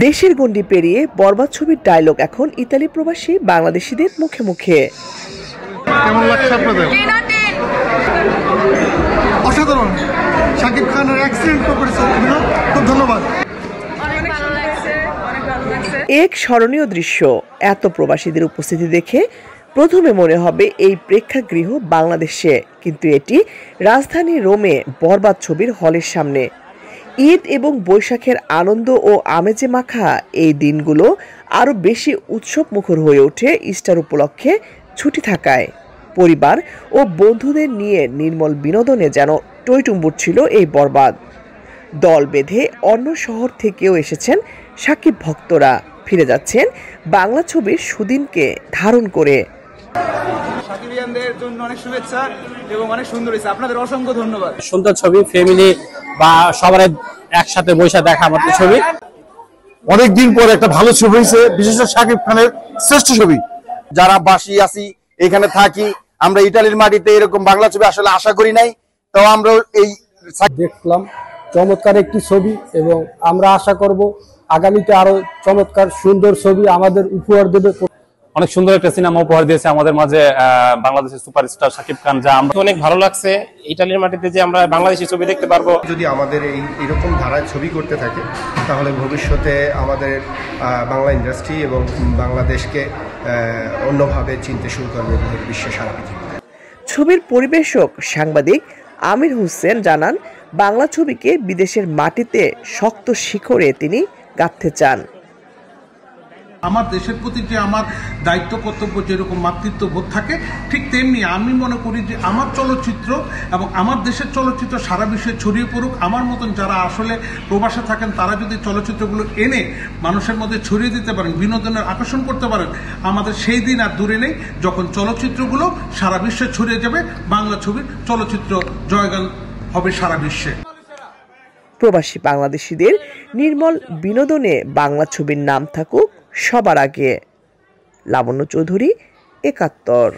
দেশের গণ্ডি পেরিয়ে বরবাদ ছবির ডায়লগ এখন ইতালি প্রবাসী বাংলাদেশিদের মুখে মুখে। কেমন লাগছে আপনাদের? অসাধারণ। শাকিব খানের এক্সিলেন্ট পারফরম্যান্স, খুব ধন্যবাদ। এক স্মরণীয় দৃশ্য। এত প্রবাসীদের উপস্থিতি দেখে প্রথমে মনে হবে এই প্রেক্ষাগৃহ বাংলাদেশে, কিন্তু এটি রাজধানী রোমে বরবাদ ছবির হলের সামনে। ঈদ এবং বৈশাখের আনন্দ ও আমেজে মাখা এই দিনগুলো আরও বেশি উৎসব মুখর হয়ে ওঠে ইস্টার উপলক্ষে ছুটি থাকায়। পরিবার ও বন্ধুদের নিয়ে নির্মল বিনোদনে যেন টইটুম্বুর ছিল এই বরবাদ। দল বেঁধে অন্য শহর থেকেও এসেছেন সাকিব ভক্তরা, ফিরে যাচ্ছেন বাংলা ছবির সুদিনকে ধারণ করে। সাকিবিয়ানদের জন্য অনেক শুভেচ্ছা এবং অনেক সুন্দর হয়েছে, আপনাদের অসংখ্য ধন্যবাদ। সুন্দর ছবি, ফ্যামিলি বা সবার একসাথে বসে দেখা মতো ছবি। অনেকদিন পর একটা ভালো ছবি হয়েছে, বিশেষ করে শাকিব খানের শ্রেষ্ঠ ছবি। যারা বাসি আছি, এখানে থাকি, আমরা ইতালির মাটিতে এরকম বাংলা ছবি আসলে আশা করি নাই। তো আমরা এই দেখলাম চমৎকার একটি ছবি এবং আমরা আশা করব আগামীতে আরো চমৎকার সুন্দর ছবি আমাদের উপহার দেবে। অনেক সুন্দর একটা সিনেমা উপহার দিয়েছে আমাদের মাঝে বাংলাদেশের সুপারস্টার শাকিব খান, যা আমরা অনেক ভালো লাগছে। ইতালির মাটিতে যে আমরা বাংলাদেশি ছবি দেখতে পারবো। যদি আমাদের এরকম ধারায় ছবি করতে থাকে, তাহলে ভবিষ্যতে আমাদের বাংলা ইন্ডাস্ট্রি এবং বাংলাদেশকে অন্যভাবে চিনতে শুরু করবে বিশ্বের সারা পৃথিবীতে। ছবির পরিবেশক সাংবাদিক আমির হোসেন জানান, বাংলা ছবিকে বিদেশের মাটিতে শক্ত শিখরে তিনি গাঁথতে চান। আমার দেশের প্রতি যে আমার দায়িত্ব কর্তব্য, যেরকম মাতৃত্ববোধ থাকে, ঠিক তেমনি আমি মনে করি যে আমার চলচ্চিত্র এবং আমার দেশের চলচ্চিত্র সারা বিশ্বে ছড়িয়ে পড়ুক। আমার মতন যারা আসলে প্রবাসে থাকেন, তারা যদি চলচ্চিত্রগুলো এনে মানুষের মধ্যে ছড়িয়ে দিতে পারেন, বিনোদনের আকর্ষণ করতে পারেন, আমাদের সেই দিন আর দূরে নেই যখন চলচ্চিত্রগুলো সারা বিশ্বে ছড়িয়ে যাবে। বাংলা ছবির চলচ্চিত্র জয়গান হবে সারা বিশ্বে। প্রবাসী বাংলাদেশিদের নির্মল বিনোদনে বাংলা ছবির নাম থাকুক সবার আগে। লাবণ্য চৌধুরী, ৭১।